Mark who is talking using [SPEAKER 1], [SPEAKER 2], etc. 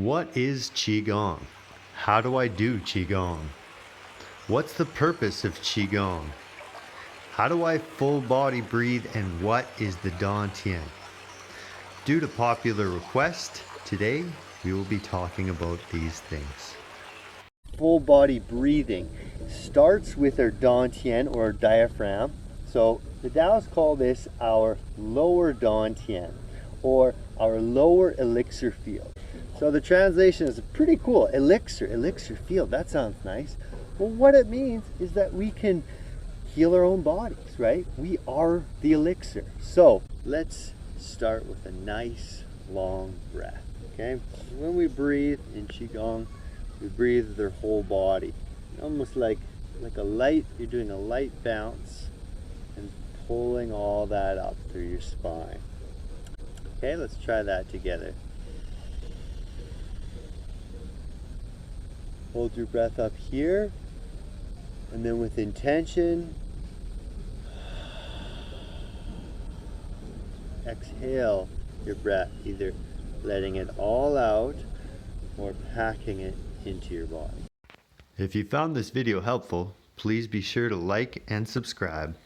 [SPEAKER 1] What is Qigong? How do I do Qigong? What's the purpose of Qigong? How do I full body breathe, and what is the Tien? Due to popular request, today we will be talking about these things. Full body breathing starts with our Tien or diaphragm. So the Taoists call this our lower Tien or our lower elixir field. So the translation is pretty cool. Elixir field, that sounds nice. Well, what it means is that we can heal our own bodies, right? We are the elixir. So let's start with a nice long breath, okay? When we breathe in Qigong, we breathe their whole body. Almost like a light, you're doing a light bounce and pulling all that up through your spine. Okay, let's try that together. Hold your breath up here, and then with intention, exhale your breath, either letting it all out or packing it into your body. If you found this video helpful, please be sure to like and subscribe.